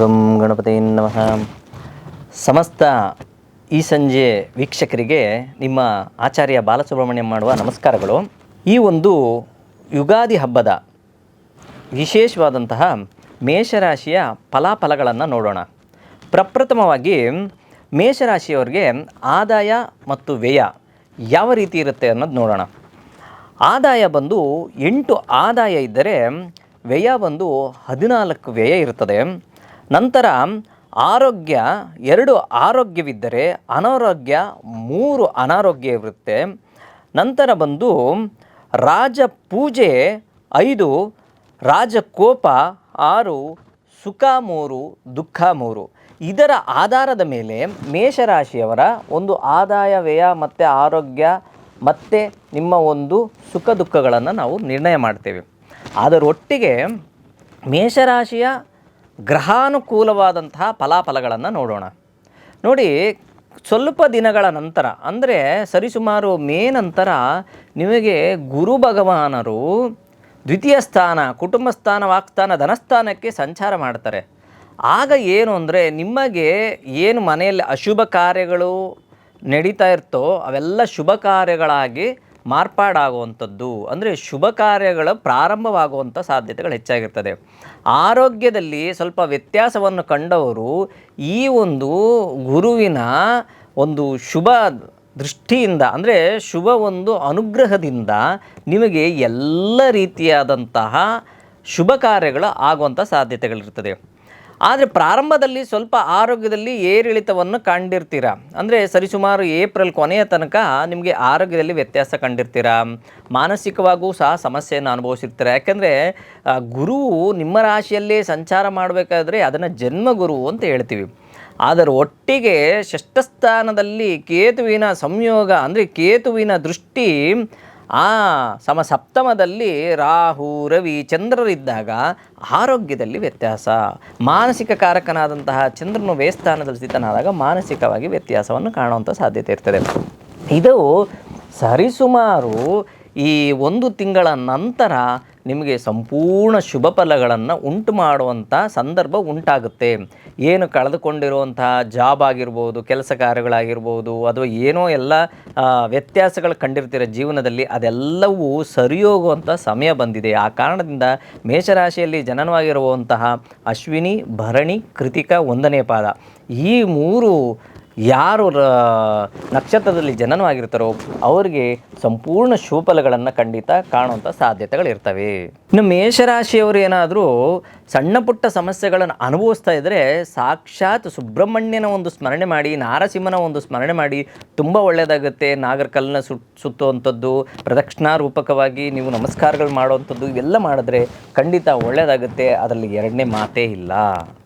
ಗಂ ಗಣಪತಿ ನಮಃ. ಸಮಸ್ತ ಈ ಸಂಜೆ ವೀಕ್ಷಕರಿಗೆ ನಿಮ್ಮ ಆಚಾರ್ಯ ಬಾಲಸುಬ್ರಹ್ಮಣ್ಯಂ ಮಾಡುವ ನಮಸ್ಕಾರಗಳು. ಈ ಒಂದು ಯುಗಾದಿ ಹಬ್ಬದ ವಿಶೇಷವಾದಂತಹ ಮೇಷರಾಶಿಯ ಫಲಾಫಲಗಳನ್ನು ನೋಡೋಣ. ಪ್ರಪ್ರಥಮವಾಗಿ ಮೇಷರಾಶಿಯವರಿಗೆ ಆದಾಯ ಮತ್ತು ವ್ಯಯ ಯಾವ ರೀತಿ ಇರುತ್ತೆ ಅನ್ನೋದು ನೋಡೋಣ. ಆದಾಯ ಬಂದು 8 ಆದಾಯ ಇದ್ದರೆ ವ್ಯಯ ಬಂದು 14 ವ್ಯಯ ಇರ್ತದೆ. ನಂತರ ಆರೋಗ್ಯ 2 ಆರೋಗ್ಯವಿದ್ದರೆ ಅನಾರೋಗ್ಯ 3 ಅನಾರೋಗ್ಯ ಇರುತ್ತೆ. ನಂತರ ಬಂದು ರಾಜಪೂಜೆ 5, ರಾಜಕೋಪ 6, ಸುಖ 3, ದುಃಖ 3. ಇದರ ಆಧಾರದ ಮೇಲೆ ಮೇಷರಾಶಿಯವರ ಒಂದು ಆದಾಯ ವ್ಯಯ ಮತ್ತು ಆರೋಗ್ಯ ಮತ್ತು ನಿಮ್ಮ ಒಂದು ಸುಖ ದುಃಖಗಳನ್ನು ನಾವು ನಿರ್ಣಯ ಮಾಡ್ತೇವೆ. ಅದರೊಟ್ಟಿಗೆ ಮೇಷರಾಶಿಯ ಗ್ರಹಾನುಕೂಲವಾದಂತಹ ಫಲಾಫಲಗಳನ್ನು ನೋಡೋಣ. ನೋಡಿ, ಸ್ವಲ್ಪ ದಿನಗಳ ನಂತರ ಅಂದರೆ ಸರಿಸುಮಾರು ಮೇ ನಂತರ ನಿಮಗೆ ಗುರು ಭಗವಾನರು ದ್ವಿತೀಯ ಸ್ಥಾನ, ಕುಟುಂಬ ಸ್ಥಾನ, ವಾಕ್ಸ್ಥಾನ, ಧನಸ್ಥಾನಕ್ಕೆ ಸಂಚಾರ ಮಾಡ್ತಾರೆ. ಆಗ ಏನು ಅಂದರೆ ನಿಮಗೆ ಏನು ಮನೆಯಲ್ಲಿ ಅಶುಭ ಕಾರ್ಯಗಳು ನಡೀತಾ ಇರ್ತೋ ಅವೆಲ್ಲ ಶುಭ ಕಾರ್ಯಗಳಾಗಿ ಮಾರ್ಪಾಡಾಗುವಂಥದ್ದು, ಅಂದರೆ ಶುಭ ಕಾರ್ಯಗಳ ಪ್ರಾರಂಭವಾಗುವಂಥ ಸಾಧ್ಯತೆಗಳು ಹೆಚ್ಚಾಗಿರ್ತದೆ. ಆರೋಗ್ಯದಲ್ಲಿ ಸ್ವಲ್ಪ ವ್ಯತ್ಯಾಸವನ್ನು ಕಂಡವರು ಈ ಒಂದು ಗುರುವಿನ ಒಂದು ಶುಭ ದೃಷ್ಟಿಯಿಂದ, ಅಂದರೆ ಶುಭ ಒಂದು ಅನುಗ್ರಹದಿಂದ ನಿಮಗೆ ಎಲ್ಲ ರೀತಿಯಾದಂತಹ ಶುಭ ಕಾರ್ಯಗಳು ಆಗುವಂಥ ಸಾಧ್ಯತೆಗಳಿರ್ತದೆ. ಆದರೆ ಪ್ರಾರಂಭದಲ್ಲಿ ಸ್ವಲ್ಪ ಆರೋಗ್ಯದಲ್ಲಿ ಏರಿಳಿತವನ್ನು ಕಂಡಿರ್ತೀರ. ಅಂದರೆ ಸರಿಸುಮಾರು ಏಪ್ರಿಲ್ ಕೊನೆಯ ತನಕ ನಿಮಗೆ ಆರೋಗ್ಯದಲ್ಲಿ ವ್ಯತ್ಯಾಸ ಕಂಡಿರ್ತೀರ. ಮಾನಸಿಕವಾಗೂ ಸಹ ಸಮಸ್ಯೆಯನ್ನು ಅನುಭವಿಸಿರ್ತೀರ. ಯಾಕೆಂದರೆ ಗುರುವು ನಿಮ್ಮ ರಾಶಿಯಲ್ಲೇ ಸಂಚಾರ ಮಾಡಬೇಕಾದ್ರೆ ಅದನ್ನು ಜನ್ಮಗುರು ಅಂತ ಹೇಳ್ತೀವಿ. ಅದರ ಒಟ್ಟಿಗೆ ಷಷ್ಠಸ್ಥಾನದಲ್ಲಿ ಕೇತುವಿನ ಸಂಯೋಗ, ಅಂದರೆ ಕೇತುವಿನ ದೃಷ್ಟಿ ಸಪ್ತಮದಲ್ಲಿ ರಾಹು, ರವಿ, ಚಂದ್ರರಿದ್ದಾಗ ಆರೋಗ್ಯದಲ್ಲಿ ವ್ಯತ್ಯಾಸ. ಮಾನಸಿಕ ಕಾರಕನಾದಂತಹ ಚಂದ್ರನು ವ್ಯಯಸ್ಥಾನದಲ್ಲಿ ಸ್ಥಿತನಾದಾಗ ಮಾನಸಿಕವಾಗಿ ವ್ಯತ್ಯಾಸವನ್ನು ಕಾಣುವಂಥ ಸಾಧ್ಯತೆ ಇರ್ತದೆ. ಇದು ಸರಿಸುಮಾರು ಈ 1 ತಿಂಗಳ ನಂತರ ನಿಮಗೆ ಸಂಪೂರ್ಣ ಶುಭ ಫಲಗಳನ್ನು ಉಂಟು ಮಾಡುವಂಥ ಸಂದರ್ಭ ಉಂಟಾಗುತ್ತೆ. ಏನು ಕಳೆದುಕೊಂಡಿರುವಂತಹ ಜಾಬ್ ಆಗಿರ್ಬೋದು, ಕೆಲಸ ಕಾರ್ಯಗಳಾಗಿರ್ಬೋದು, ಅಥವಾ ಏನೋ ಎಲ್ಲ ವ್ಯತ್ಯಾಸಗಳು ಕಂಡಿರ್ತೀರ ಜೀವನದಲ್ಲಿ, ಅದೆಲ್ಲವೂ ಸರಿಯೋಗುವಂಥ ಸಮಯ ಬಂದಿದೆ. ಆ ಕಾರಣದಿಂದ ಮೇಷರಾಶಿಯಲ್ಲಿ ಜನನವಾಗಿರುವಂತಹ ಅಶ್ವಿನಿ, ಭರಣಿ, ಕೃತಿಕ 1ನೇ ಪಾದ, ಈ 3 ಯಾರು ನಕ್ಷತ್ರದಲ್ಲಿ ಜನನವಾಗಿರ್ತಾರೋ ಅವರಿಗೆ ಸಂಪೂರ್ಣ ಶುಭಫಲಗಳನ್ನು ಖಂಡಿತ ಕಾಣುವಂಥ ಸಾಧ್ಯತೆಗಳಿರ್ತವೆ. ಇನ್ನು ಮೇಷರಾಶಿಯವರು ಏನಾದರೂ ಸಣ್ಣ ಪುಟ್ಟ ಸಮಸ್ಯೆಗಳನ್ನು ಅನುಭವಿಸ್ತಾ ಇದ್ದರೆ ಸಾಕ್ಷಾತ್ ಸುಬ್ರಹ್ಮಣ್ಯನ ಒಂದು ಸ್ಮರಣೆ ಮಾಡಿ, ನಾರಸಿಂಹನ ಒಂದು ಸ್ಮರಣೆ ಮಾಡಿ ತುಂಬ ಒಳ್ಳೆಯದಾಗುತ್ತೆ. ನಾಗರಕಲ್ಲನ್ನ ಸುತ್ತುವಂಥದ್ದು, ಪ್ರದಕ್ಷಿಣಾರೂಪಕವಾಗಿ ನೀವು ನಮಸ್ಕಾರಗಳು ಮಾಡುವಂಥದ್ದು, ಇವೆಲ್ಲ ಮಾಡಿದ್ರೆ ಖಂಡಿತ ಒಳ್ಳೆಯದಾಗುತ್ತೆ. ಅದರಲ್ಲಿ 2ನೇ ಮಾತೇ ಇಲ್ಲ.